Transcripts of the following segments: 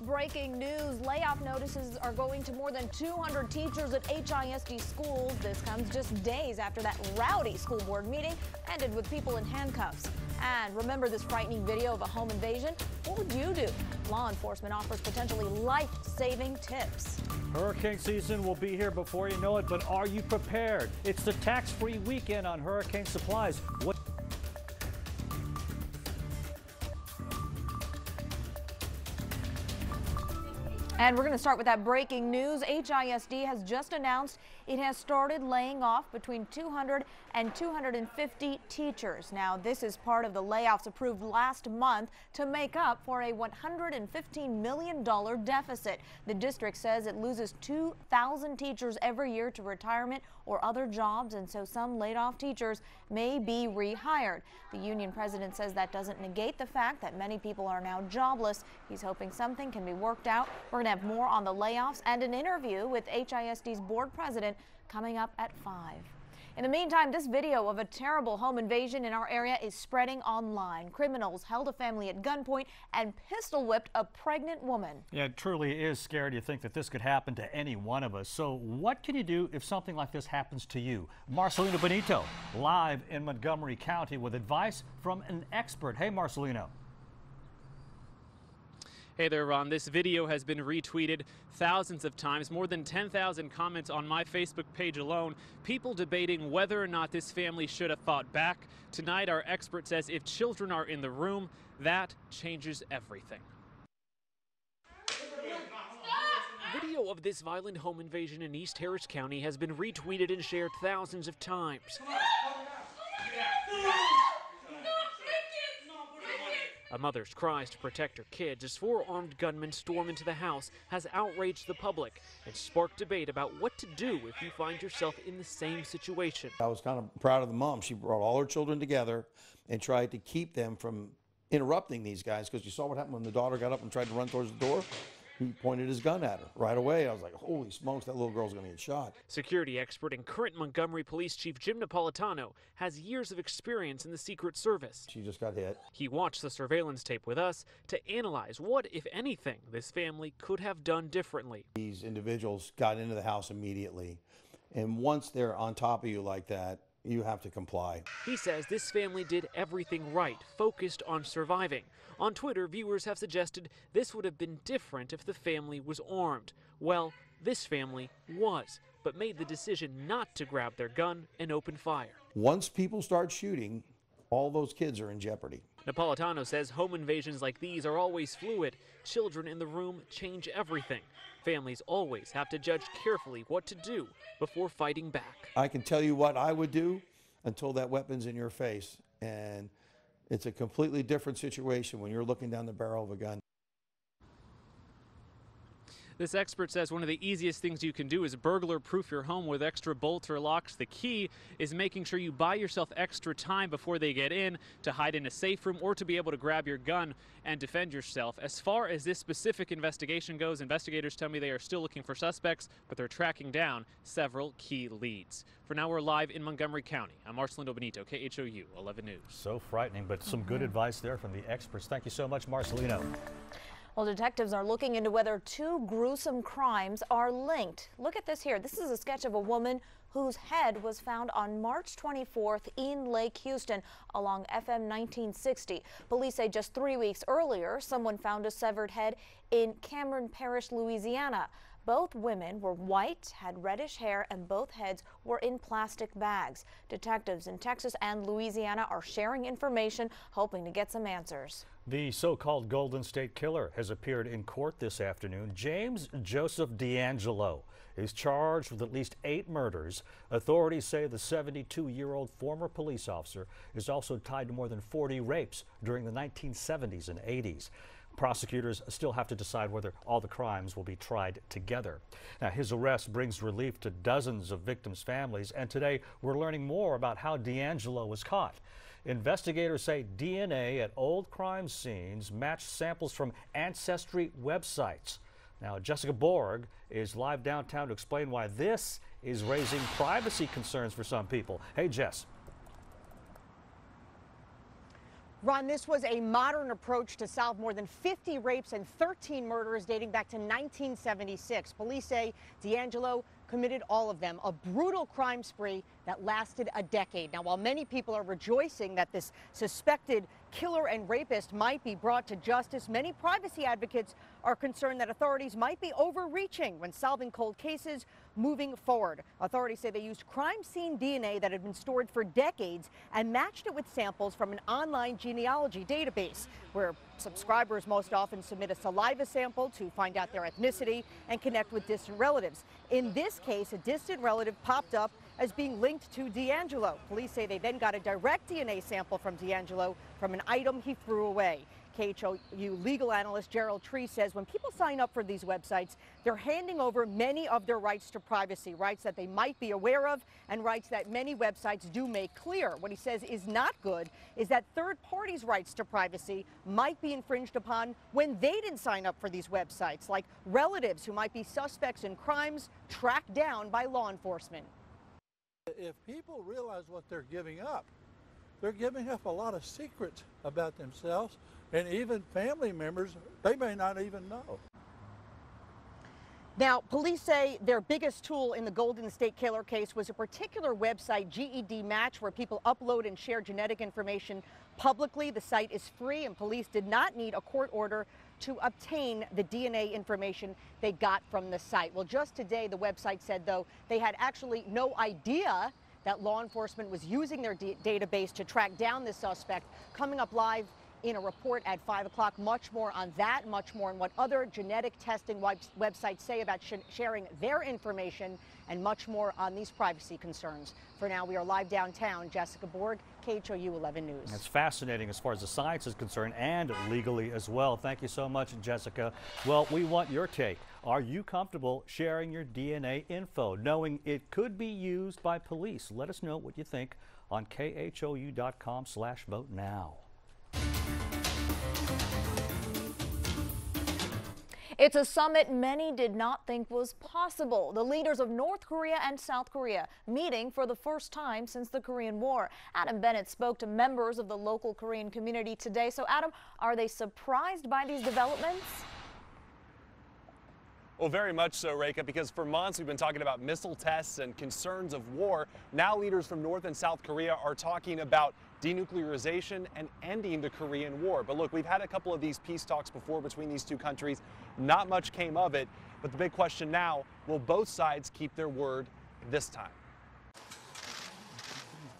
Breaking news, layoff notices are going to more than 200 teachers at HISD schools. This comes just days after that rowdy school board meeting ended with people in handcuffs. And remember this frightening video of a home invasion? What would you do? Law enforcement offers potentially life-saving tips. Hurricane season will be here before you know it, but are you prepared? It's the tax-free weekend on hurricane supplies. And we're going to start with that breaking news. HISD has just announced it has started laying off between 200 and 250 teachers. Now, this is part of the layoffs approved last month to make up for a $115 million deficit. The district says it loses 2,000 teachers every year to retirement or other jobs, and so some laid off teachers may be rehired. The union president says that doesn't negate the fact that many people are now jobless. He's hoping something can be worked out. We're going to have more on the layoffs and an interview with HISD's board president coming up at 5. In the meantime, this video of a terrible home invasion in our area is spreading online. Criminals held a family at gunpoint and pistol whipped a pregnant woman. Yeah, it truly is scary to think that this could happen to any one of us. So what can you do if something like this happens to you? Marcelino Benito, live in Montgomery County with advice from an expert. Hey, Marcelino. Hey there, Ron. This video has been retweeted thousands of times, more than 10,000 comments on my Facebook page alone, people debating whether or not this family should have fought back. Tonight, our expert says if children are in the room, that changes everything. Video of this violent home invasion in East Harris County has been retweeted and shared thousands of times. A mother's cries to protect her kids as 4 armed gunmen storm into the house has outraged the public and sparked debate about what to do if you find yourself in the same situation. I was kind of proud of the mom. She brought all her children together and tried to keep them from interrupting these guys, because you saw what happened when the daughter got up and tried to run towards the door. He pointed his gun at her right away. I was like, holy smokes, that little girl's going to get shot. Security expert and current Montgomery Police Chief Jim Napolitano has years of experience in the Secret Service. She just got hit. He watched the surveillance tape with us to analyze what, if anything, this family could have done differently. These individuals got into the house immediately, and once they're on top of you like that, you have to comply. He says this family did everything right, focused on surviving. On Twitter, viewers have suggested this would have been different if the family was armed. Well, this family was, but made the decision not to grab their gun and open fire. Once people start shooting, all those kids are in jeopardy. Napolitano says home invasions like these are always fluid. Children in the room change everything. Families always have to judge carefully what to do before fighting back. I can tell you what I would do until that weapon's in your face, and it's a completely different situation when you're looking down the barrel of a gun. This expert says one of the easiest things you can do is burglar-proof your home with extra bolts or locks. The key is making sure you buy yourself extra time before they get in, to hide in a safe room or to be able to grab your gun and defend yourself. As far as this specific investigation goes, investigators tell me they are still looking for suspects, but they're tracking down several key leads. For now, we're live in Montgomery County. I'm Marcelino Benito, KHOU 11 News. So frightening, but some good advice there from the experts. Thank you so much, Marcelino. Well, detectives are looking into whether 2 gruesome crimes are linked. Look at this here. This is a sketch of a woman whose head was found on March 24th in Lake Houston along FM 1960. Police say just 3 weeks earlier, someone found a severed head in Cameron Parish, Louisiana. Both women were white, had reddish hair, and both heads were in plastic bags. Detectives in Texas and Louisiana are sharing information, hoping to get some answers. The so-called Golden State Killer has appeared in court this afternoon. James Joseph D'Angelo is charged with at least 8 murders. Authorities say the 72-year-old former police officer is also tied to more than 40 rapes during the 1970s and 80s. Prosecutors still have to decide whether all the crimes will be tried together. Now, his arrest brings relief to dozens of victims' families, and today we're learning more about how D'Angelo was caught. Investigators say DNA at old crime scenes matched samples from ancestry websites. Now, Jessica Borg is live downtown to explain why this is raising privacy concerns for some people. Hey, Jess. Ron, this was a modern approach to solve more than 50 rapes and 13 murders dating back to 1976. Police say D'Angelo committed all of them, a brutal crime spree that lasted a decade. Now, while many people are rejoicing that this suspected killer and rapist might be brought to justice, many privacy advocates are concerned that authorities might be overreaching when solving cold cases moving forward. Authorities say they used crime scene DNA that had been stored for decades and matched it with samples from an online genealogy database, where subscribers most often submit a saliva sample to find out their ethnicity and connect with distant relatives. In this case, a distant relative popped up as being linked to D'Angelo. Police say they then got a direct DNA sample from D'Angelo from an item he threw away. KHOU legal analyst Gerald Tree says when people sign up for these websites, they're handing over many of their rights to privacy, rights that they might be aware of and rights that many websites do make clear. What he says is not good is that third parties' rights to privacy might be infringed upon when they didn't sign up for these websites, like relatives who might be suspects in crimes tracked down by law enforcement. If people realize what they're giving up a lot of secrets about themselves, and even family members, they may not even know. Now, police say their biggest tool in the Golden State Killer case was a particular website, GED Match, where people upload and share genetic information publicly. The site is free, and police did not need a court order to obtain the DNA information they got from the site. Well, just today, the website said, though, they had actually no idea that law enforcement was using their database to track down this suspect. Coming up live in a report at 5 o'clock, much more on that, much more on what other genetic testing websites say about sharing their information, and much more on these privacy concerns. For now, we are live downtown. Jessica Borg, KHOU 11 News. It's fascinating as far as the science is concerned and legally as well. Thank you so much, Jessica. Well, we want your take. Are you comfortable sharing your DNA info, knowing it could be used by police? Let us know what you think on KHOU.com/vote now. It's a summit many did not think was possible. The leaders of North Korea and South Korea meeting for the first time since the Korean War. Adam Bennett spoke to members of the local Korean community today. So, Adam, are they surprised by these developments? Well, very much so, Reka, because for months we've been talking about missile tests and concerns of war. Now leaders from North and South Korea are talking about denuclearization and ending the Korean War. But look, we've had a couple of these peace talks before between these two countries. Not much came of it. But the big question now, will both sides keep their word this time?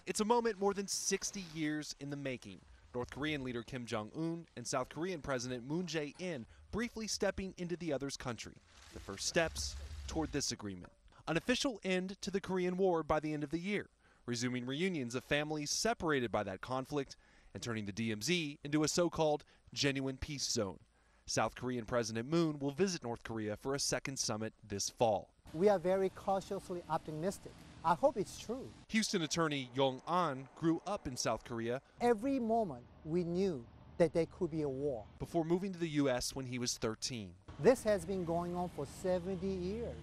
It's a moment more than 60 years in the making. North Korean leader Kim Jong-un and South Korean President Moon Jae-in briefly stepping into the other's country. The first steps toward this agreement. An official end to the Korean War by the end of the year, resuming reunions of families separated by that conflict and turning the DMZ into a so-called genuine peace zone. South Korean President Moon will visit North Korea for a second summit this fall. We are very cautiously optimistic. I hope it's true. Houston attorney Yong An grew up in South Korea. Every moment we knew that there could be a war. Before moving to the U.S. when he was 13. This has been going on for 70 years.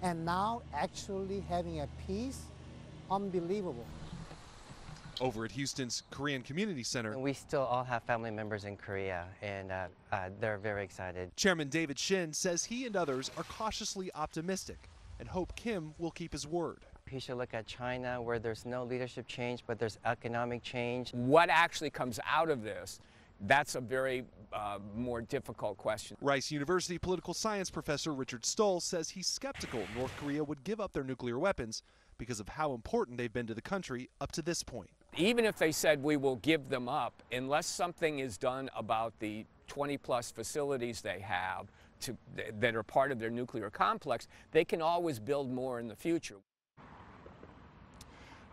And now actually having a peace, unbelievable. Over at Houston's Korean Community Center, we still all have family members in Korea, and they're very excited. Chairman David Shin says he and others are cautiously optimistic and hope Kim will keep his word. He should look at China, where there's no leadership change, but there's economic change. What actually comes out of this, that's a very more difficult question. Rice University political science professor Richard Stoll says he's skeptical North Korea would give up their nuclear weapons because of how important they've been to the country up to this point. Even if they said we will give them up, unless something is done about the 20-plus facilities they have that are part of their nuclear complex, they can always build more in the future.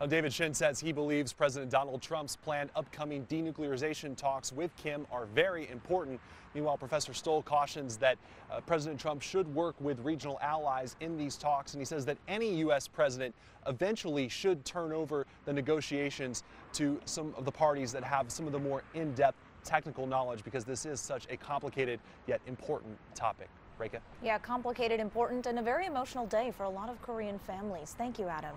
David Shin says he believes President Donald Trump's planned upcoming denuclearization talks with Kim are very important. Meanwhile, Professor Stoll cautions that President Trump should work with regional allies in these talks, and he says that any U.S. president eventually should turn over the negotiations to some of the parties that have some of the more in-depth technical knowledge, because this is such a complicated yet important topic. Reka? Yeah, complicated, important, and a very emotional day for a lot of Korean families. Thank you, Adam.